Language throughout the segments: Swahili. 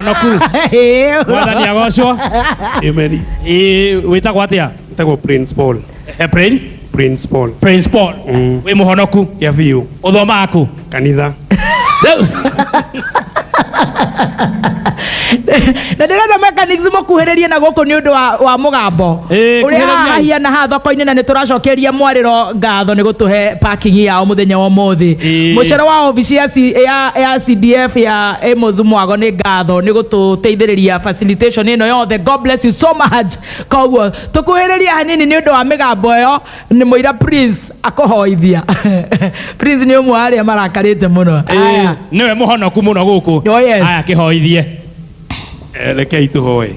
muhonoku mwathani agocwo Amen. witagwo atia Tego Prince Paul. Prince Paul. wi muhonoku Ya biu. uthoma aku Kanitha. na ndirenda mechanics mukuhiririe na guku ni undu wa mugambo uri hahiana ha thoko-ini na nituracokeria mwariro ngatho ni gutuhe parking yao muthenya wa muthi mucere wa ofici ya CDF ya Amos Mwago ni ngatho ni gututeithiriria facilitation ino yothe. God bless you so much. Koguo tukuhiriria hanini ni undu wa migambo yo ni muira Prince akohoithia Prince ni umwe aria marakarite muno niwe muhonoku muno guku aya kihoithie Rekei tuhoe.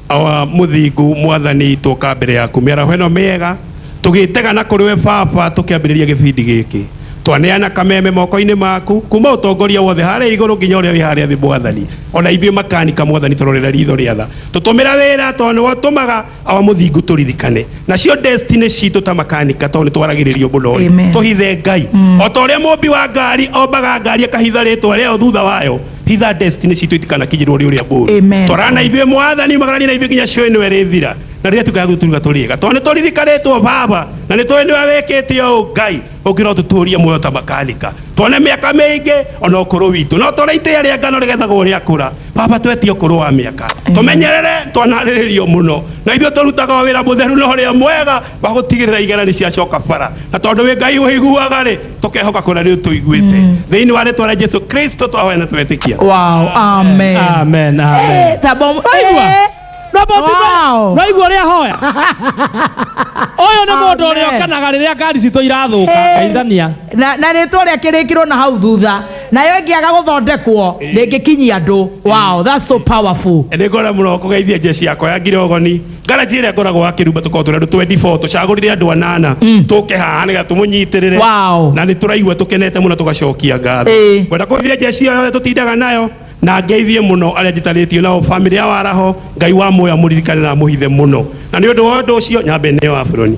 Awa muthingu mwathani tuka mbere yaku mĩaraho ĩno mĩega tugitega na kũrĩ we baba tukiambĩrĩria gĩbindi gĩkĩ twaneana kameme moko-inĩ maku kuma ũtongoria wothe harĩa igũrũ nginya ũrĩa wĩ harĩa thĩ mwathani ona ithuĩ makanika mwathani tũrorera ritho rĩa tha tũtũmĩra wĩra tondũ nĩwe ũtũmaga awa mũthingu tũririkane nacio destiny citũ ta makanika tondũ nĩ twaragĩrĩrio mũno tũhithe Ngai o ta ũrĩa mũmbi wa ngari ombaga ngari akahitha rĩtwa rĩayo thutha wayo hitha destiny citũ itikanakinyĩrwo ũrĩa mbũru twarana ithuĩ mwathani magarani na ithuĩ nginya cioĩ nĩwe rĩthira na rĩrĩa tukaga gũturuga tũrĩega tondũ nĩ tũririkanĩtwo baba na nĩ tũĩ nĩwe wĩkĩte ũũ Ngai ũngĩra ũtũtũria muoyo ta makanika tuone mĩaka mĩingĩ ona ũkũrũ witũ no tũrĩa itĩa rĩa ngano rĩgethagwo rĩa kũra baba twetie ũkũrũ wa mĩaka tũmenyerere twanarĩrĩrio mũno na ithuĩ tũrutaga wĩra mũtheru na ũrĩa mwega wa gũtigĩrĩra igera nĩ ciacoka bara na tondũ wĩ Ngai ũiguaga rĩ tũkehoka kũrĩa nĩ tũiguĩte thĩinĩ wa rĩtwa rĩa Jesũ Kristo twahoya na twetĩkia. Wow, amen. Amen. Amen. Raigua ria hoya oyo ni mundu uria okanaga riria ngari cito irathuka kaithania na ritwa ria kirikirwo na hau thutha nayo ingiaga guthondekwo ringikinyia andu. Wow, that's so powerful. Nĩ ngora mũno kũgeithia njeci yakwa ya Ngirogoni ngaraji ĩrĩa ngoragwo akĩrumba tũkorwo tũrĩ andũ 24 tũcagũrire andũ 8 tũke haha nĩgetha tũmũnyitĩrĩre na nĩ tũraigua tũkenete mũno tũgacokia ngatho kwenda kũgeithia njeci ĩyo yothe tũtindaga nayo na ngeithie muno aria njitarĩtio nao family ya waraho Ngai wa muoya mũririkane na mũhithe muno na nĩ ũndũ wa ũndũ ũcio nyambe nĩ wa buroni.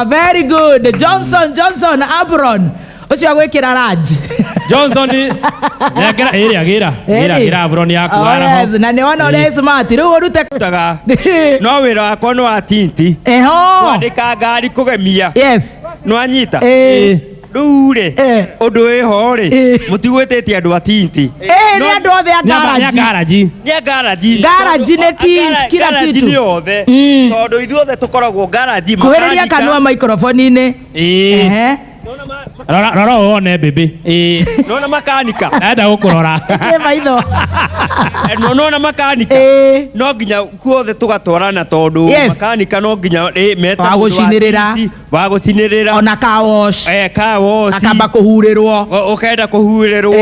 Very good. Johnson Abron ucio gwikira Raj Johnson nekera gira Abron yaku waraho na nĩ wona ũrĩa smart rĩu ũrute taga no wĩra wakwa nĩ wa tinti kwandĩka ngari kũgemia no anyita Rure undu wiho ri mutigwitĩtie andu a tinti ni andu othe a garaji ni tint kila kitu ni othe tondu ithuothe tukoragwo garaji kuhĩrĩria kanua microphone-inĩ rora wone bebe nona makanika enda gũkũrora maitho nona makanika no nginya kuothe tugatwarana tondu makanika no nginya meta wa gũcinĩrĩra ona car wash akamba kũhurĩrwo ũkenda kũhurĩrwo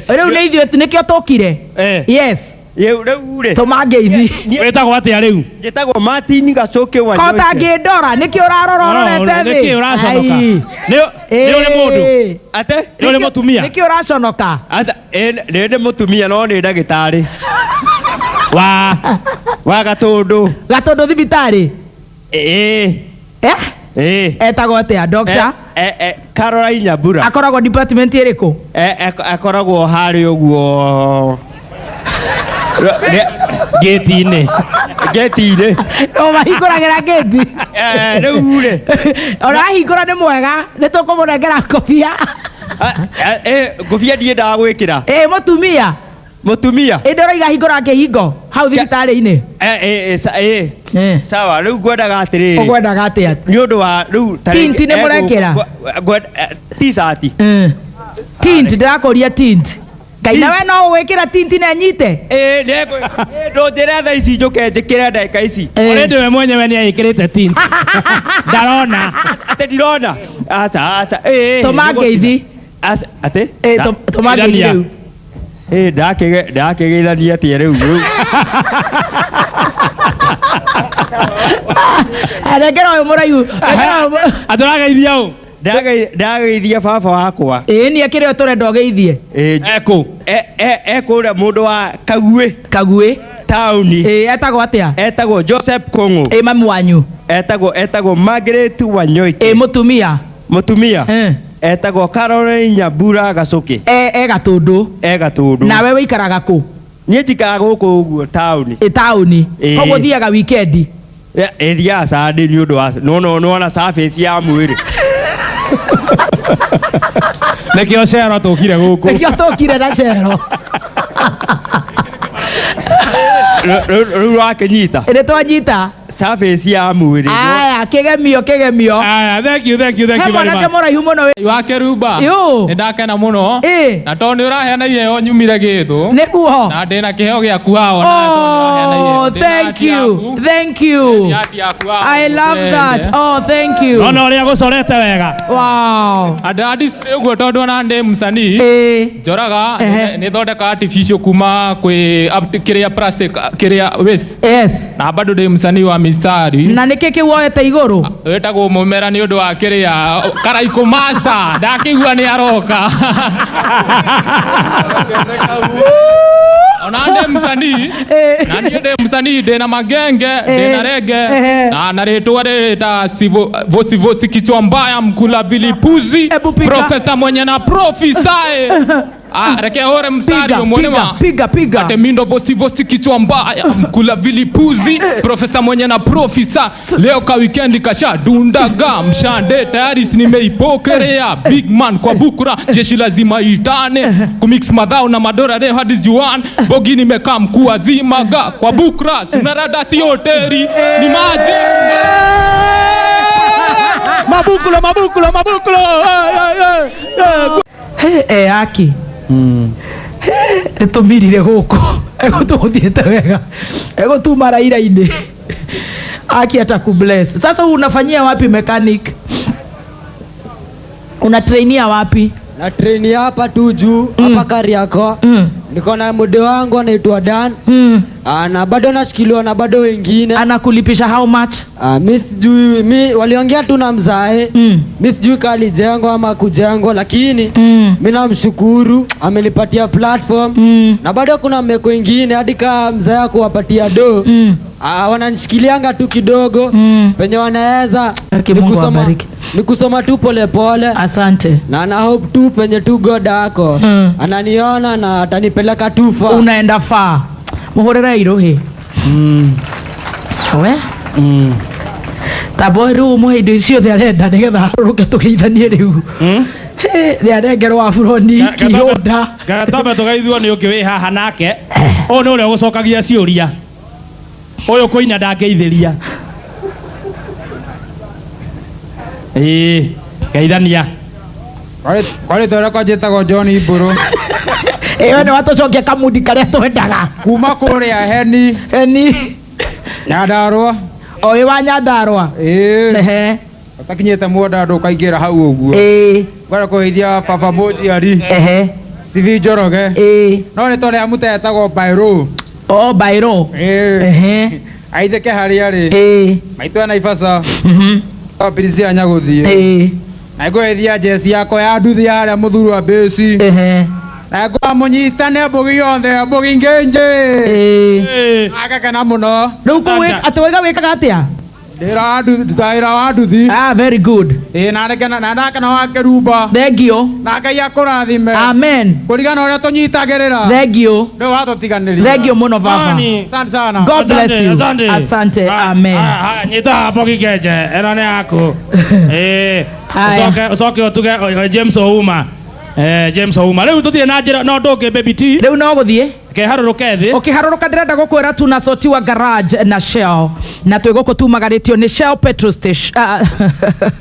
rĩu nĩ ithuĩ nĩkĩo tũkire tũmangeithi wĩtagwo atĩa rĩu njĩtagwo Martin Gacoke Wanyoike kota ngĩndora nĩkĩo ũrarororete thĩ nĩkĩo ũraconoka nĩ ũrĩ mũndũ ate nĩ ũrĩ mũtumia nĩkĩo ũraconoka nĩ mũtumia no nĩ ndagĩtarĩ wa Gatũndũ thibitarĩ etagwo atĩa doctor Caroline Nyambura akoragwo department ĩrĩkũ akoragwo harĩ ũguo gate-inĩ no mahingũragĩra gate rĩu rĩ orahingũra nĩ mwega nĩ tũkũmũnengera ngobia ngobia ndiendaga gwĩkĩra mũtumia ĩndĩ ũraiga hingũra kĩhingo hau thibitarĩ-inĩ sawa rĩu ngwendaga atĩrĩrĩ ũgwendaga atĩa nĩ ũndũ wa rĩu tinti nĩ mũrekĩra t-shirt tint ndĩrakũria tint Ngai nawe no ũgwĩkĩra tinti na nyite ndũnjĩre thaa ici njũke njĩkĩre ndagĩka ici already we mwenyewe nĩ agĩkĩrĩte tint ndarona atĩ ndirona aca tũmangeithi atĩ tũmangeithi rĩu ndakĩgeithania atĩa rĩu nengera ũyũ mũraihu atũrageithia ũ ndageithia baba wakwa nĩ akĩrĩ o tũrenda ũgeithie ekũrĩa mũndũ wa Kaguĩ taũni etagwo atĩa etagwo Joseph Kũng'ũ mami wanyu etagwo Margaret Wanyoike mũtumia etagwo Caroline Nyambura Gacoke Gatũndũ Gatũndũ nawe wĩikaraga kũ nie njikaga guku uguo tauni tauni koguo thiaga weekend ethia Sunday ni undu wa no na surface ya mwiri nekio cero tukire guku nekio tukire na cero riu wakinyita ire twanyita surface ya mwiri aya kigemio aya thank you very much mwanake muraihu muno wake rumba ndakena muno na to ni uraheana iheo nyumire githu niguo na ndina kiheo giaku hao na to ni uraheana iheo thank you I love that thank you no ria gucorete wega wow adadi uguo tondu na ndi msanii njoraga ni thondeka artificial kuma kwi kiria plastic kiria waste yes na bado ndi msanii wa mistari na niki kiwoete iguru wetagwo mumera ni undu wa kiria karaiko master ndakigua ni aroka ona ndi msanii na ni ndi msanii ndina magenge ndina rege na ritwa rita vosti kichwa mbaya mkula vilipuzi profesa mwenye na profisae reke hore mstari umwonema piga ate mindo vosti kichwa mbaya mkula vilipuzi profesa mwenye na profisa leo ka weekend kasha dundaga mshande tayari nimeipokelea big man kwa bukura jeshi lazima itane kumix madhao na madora leo hadi juan bogi nimekaa mkuu azimaga kwa bukura sinarada si hoteri ni maji mabukulo aki tumirire guku ego tuthiete wega ego tu maraira-ini aki atakubless. Sasa unafanyia wapi mechanic? Una trainia wapi? Na train hapa tu juu hapa Kariako. Niko na mode wangu anaitwa Dan. Na bado nashikiliwa na bado wengine. Anakulipisha how much? Mimi sijui, waliongea tu na mzae. Mimi sijui kali jengo ama kujengo, lakini mimi namshukuru amenipatia platform. Na bado kuna mmeko wengine hadi kama mzae kuwapatia do. Wananishikilianga tu kidogo penye wanaweza. Nikusoma tu pole pole. Asante. Na hope tu penye tu God ako ananiona na atanipeleka tu far. Unaenda far. Muhorera irohe. We? Taboru muhindo icio the arenda nigetha ruke tugeithanie riu. The arengero wa buroni kihonda. Gatobe tugeithwo ni uki wi haha nake. O no ule gucokagia ciuria. Uyu kuina ndangeithiria. Geithania. Kwari tora kwa jetagwo John Iburu. Eyo ni watucokia kamudi karia twendaga. Kuma kuria Heni. Nyandarua. Oyo wa Nyandarua. Ehe. Utakinyete muoda ndo kaingira hau uguo. Ngora kuhithia Papa Moji ari. Sivi Njoroge. No ni tore amutetagwo Bairo. Bairo. Aitheke haria ri. Maitu na Ifasa. Apirisi anyaguthie. Na ngwethia jesi yako ya nduthi haria muthuru wa besi. Na ngwa munyitane mbugi yonthe mbugi ngenje. Agakena muno. Riu atwega wikaga atia? Ndira wa nduthi. Very good. Na ndakena wake rumba. Thank you. Na Ngai akurathime. Amen. Kurigana uria tunyitagirira. Thank you. Ndio watutiganiria. Thank you muno baba. Asante sana. God bless you. Asante. Amen. Nyita mbugi ngenje eno ni yako. Ucoke utuge James Ouma. James Ouma. Riu tuthie na njira no nduke baby T. Riu no guthie. Keharuruka thi. Ukiharuruka ndirenda gukwira tunacotiwa garage na Shell na twiguko tumagaritio ni Shell petrol station.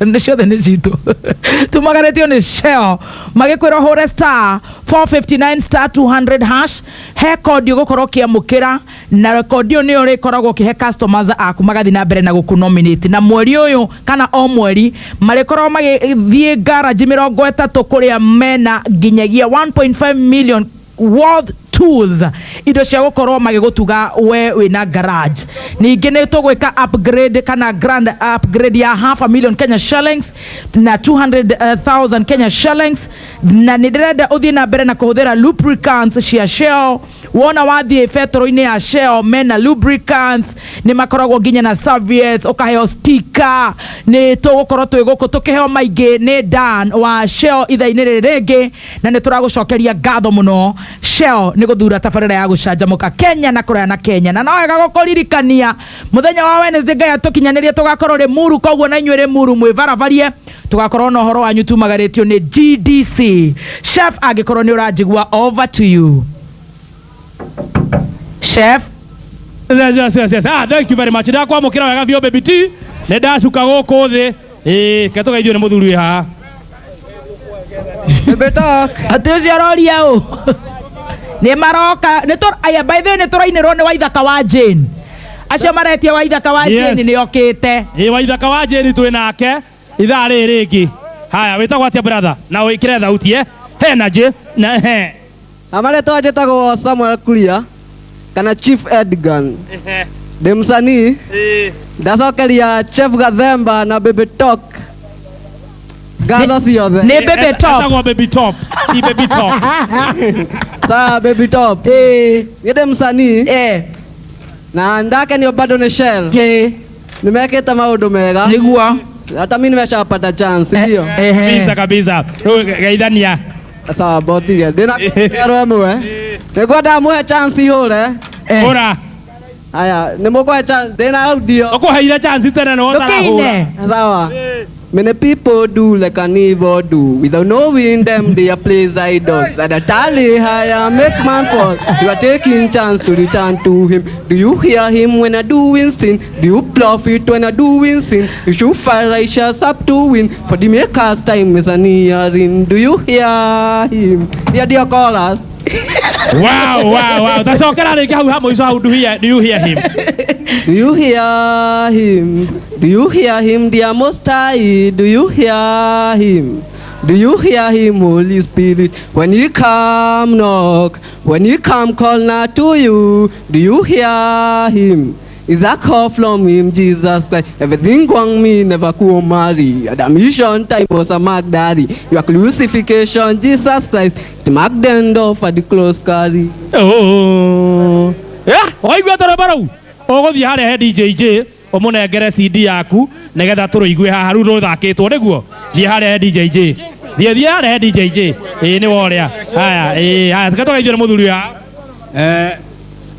Ni ciothe ni citu. Tumagaritio ni Shell. Magikwira hore star 459 star 200 hash. He code ugukorwo kiamukira na code yo ni uri koragwo kihe customers aku magathi na mbere na guku nominate na mweri uyu kana o mweri marikorwo magithie garage 30 kuria mena ginyagia 1.5 million worth tools indo cia gukorwo magigutuga we wina garage. Ningi ni tugwika upgrade kana grand upgrade ya $500,000 Kenya shillings na 200,000 Kenya shillings na ndirenda uthie na mbere na kuhuthira lubricants cia Shell. Wona wathie petrol-ini ya Shell mena lubricants ni makoragwo nginya na serviettes ukaheo sticker ni tugukorwo twiguku tukiheo maingi ni Dan wa Shell itha-ini riri ringi na ni turagucokeria ngatho muno Shell nĩ gũthura tabarĩra ya gũcanjamũka Kenya na kũraya na Kenya, na no wega gũkũririkania mũthenya wa Wednesday Ngai atũkinyanĩrie tũgakorwo rĩ Muru, koguo na inyuĩ rĩ Muru mwĩbaravarie tũgakorwo na ũhoro wanyu tumagarĩtio nĩ GDC. Chef angĩkorwo nĩ ũranjigua, over to you Chef. Yes. Thank you very much. Ndakwamũkĩra wega biũ baby T. Nĩ ndacuka gũkũ thĩ. Ke tũgeithio nĩ mũthuri haha. Atĩ ũcio aroria ũ nĩ maroka aya by the way nĩ tũrainĩrwo nĩ Waithaka wa Jane. Acio maretia Waithaka wa Jane nĩ okĩte. Waithaka wa Jane twĩ nake ithaa rĩrĩ rĩngĩ. Haya wĩtagwo atĩa brother? Na wĩkĩre thauti energy na Amaretwo njĩtagwo Samuel Kuria kana Chief Edgar. Ndĩ mũsanii. Ndacokeria Chef Gathemba na Baby Talk. Gatho ciothe. Nĩ Baby Top. Etagwo Baby Top. Ni Baby Top. Sawa Baby Top. Ndĩ mũsanii. Na ndakenio bado nĩ Shell. Nimekĩte maũndũ mega. Nĩguo. Hata mimi nimeshapata chance hiyo. Kabisa. Geithania. Sawa botiga. Ndĩna kero ĩmwe. Nĩguo ndamuhe chance ihũre. Ora. Aya, nĩmũkũhe chance. Ndĩna audio. Ũkũheire chance tene no ũtarahũra. Sawa. Many people do like an evil do without knowing them they are plays idols. At a tally higher make man fall. You are taking chance to return to him. Do you hear him when I doing sin? Do you bluff it when I doing sin? You should fire righteous up to win. For the maker's time is a nearing. Do you hear him? Dear callers. Wow. Tacokera rĩngĩ hau ha mũico hau. Do you hear him? Do you hear him? Do you hear him, dear Most High? Do you hear him? Do you hear him, Holy Spirit? When he come knock, when he come call now to you, do you hear him? Is a call from him, Jesus Christ. Everything going me never could marry. At the mission time was a mark daddy. Your crucifixion, Jesus Christ. To mark the end of the close carry. Waigua tũrũmba rũu ũgũthiĩ harĩa he DJJ ũmũnengere CD yaku nĩgetha tũrũigue haha rĩu rũthakĩtwo nĩguo. Thiĩ harĩa he DJJ. Thiĩ harĩa he DJJ. Nĩ worĩa. Haya tũke tũgeithio nĩ mũthuri haha.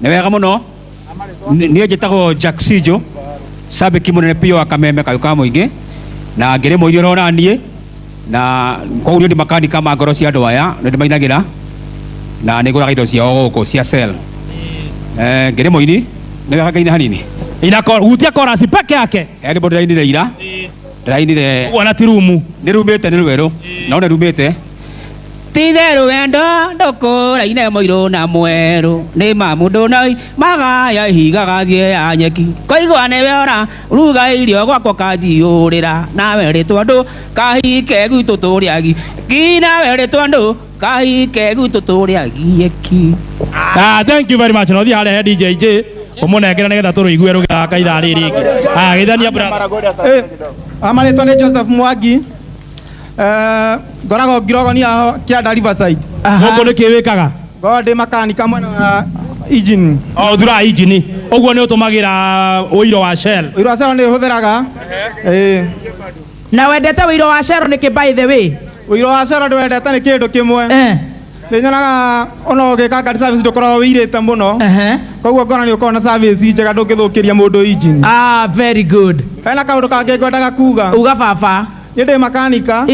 Nĩ wega mũno. Niĩ njĩtagwo Jack Sijo, sabiki mũnene pio wa Kameme Kayũ ka mũingĩ, na ngĩrĩ mũini ũrona niĩ, na koguo ndĩ makanika ma ngoro cia andũ aya nĩ ndĩmainagĩra na nĩ ngũraga indo ciao gũkũ cia Shell. Ngĩrĩ mũini nĩ wega ngaine hanini. Gutia chorus peke yake. Nĩ mũndũ ndĩrainire ira, ndĩrainire wana tirumu. Nĩ rumĩte nĩ rwerũ, no nĩ rumĩte. Titherũ wendo ndũkũraine mũirũ na mwerũ nĩ mamũndũ nai magaya ihiga gathiĩ ya nyeki koigua nĩwe ora ruga irio gwakwa kanjiũrĩra nawe rĩtwa andũ kahike gwitũ tũrĩagi nawe rĩtwa andũ kahike gwitũ tũrĩagi eki. Thank you very much. No thiĩ harĩa he DJJ ũmũnengere nĩgetha tũrũigue rũgĩthaka ithaa rĩrĩ rĩngĩ. Geithania brother. Amarĩtwo nĩ Joseph Mwangi. Ngoragwo Ngĩrogonia Kĩanda Riverside. Gũkũ nĩkĩ wĩkaga? Ngoragwo ndĩ makanika mwena wa engine. Ũthuraga engine. Ũguo nĩ ũtũmagĩra ũiro wa Shell. Ũiro wa Shell nĩ ũhũthĩraga. Na wendete ũiro wa Shell nĩkĩ by the way? Ũiro wa Shell ndwendete nĩ kĩndũ kĩmwe. Nĩ nyonaga ona ũgĩka ngari service ndũkoragwo wĩirĩte mũno. Koguo ngona nĩ ũkoragwo na service njega ndũngĩthũkĩria mũndũ engine. Very good. Hena kaũndũ kangĩ ngwendaga kuga. Uga baba. Nĩ ndĩ makanika.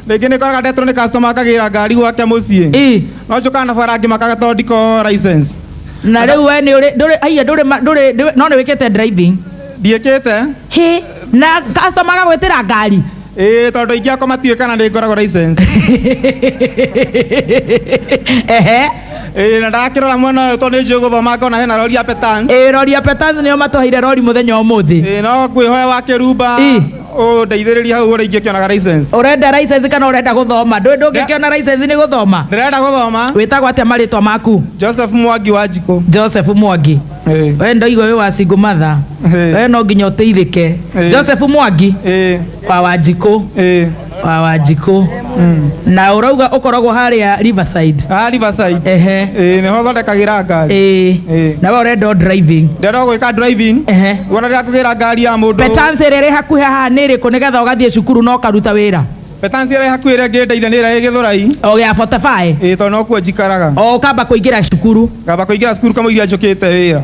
Rĩngĩ nĩ koraga ndetwo nĩ customer akagĩra ngari gwake mũciĩ. No njũkaga na bara ngĩmakaga tondũ ndiko license. Na rĩu we ndũrĩ no nĩ wĩkĩte driving? Ndiĩkĩte. Na customer agagwĩtĩra ngari? Tondũ aingĩ akwa matiũĩ kana nĩ ngoragwo license. Na ndakĩrora mwena ũyũ tondũ nĩ njũĩ gũthoma ngona hena rori ya Petans. Rori ya Petans nĩo matũheire rori mũthenya ũmũthĩ. No ngwĩhoya wa Kĩrumba ndeithĩrĩria hau ũrĩa ingĩkĩonaga license. Ũrenda license kana ũrenda gũthoma? Ndũngĩkĩona license nĩ gũthoma. Ndĩrenda gũthoma. Wĩtagwo atĩa marĩtwa maku? Joseph Mwangi wa Njikũ. Joseph Mwangi. We ndoigua wĩ wa Single Mother. We no nginya ũteithĩke. Joseph Mwangi wa Wanjikũ. Wa Wanjikũ. Na ũrauga ũkoragwo harĩa Riverside. Riverside. Nĩho thondekagĩra ngari. Na we ũrenda driving. Ndĩrenda gwĩka driving. Wona rĩrĩa kũgĩra ngari ya mũndũ. Petans ĩrĩa ĩrĩ hakuhĩ haha nĩ ĩrĩkũ nĩgetha ũgathiĩ cukuru no karuta wĩra? Petansi ĩrĩa hakuhĩ ĩrĩa ngĩndeithia nĩ ĩrĩa ĩ Gĩthũrai. O gĩa Fortify. To nokuo njikaraga. O kamba kũingĩra cukuru. Ngamba kũingĩra cukuru kama iria njũkĩte wĩra.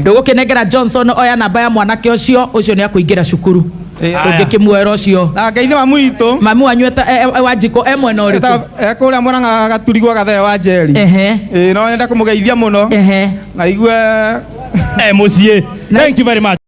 Ndũgũkĩnengera Johnson oya namba ya mwanake ũcio nĩ akũingĩra cukuru. Ũngĩkĩmuoera ũcio. Na ngeithia mamu witũ. Mamu wanyu Wanjikũ mwena ũrĩkũ? Kũrĩa Mũrang'a Gaturigwa Gathee wa Njeri. No nyenda kũmũgeithia mũno. Na igue mũciĩ. Thank you very much.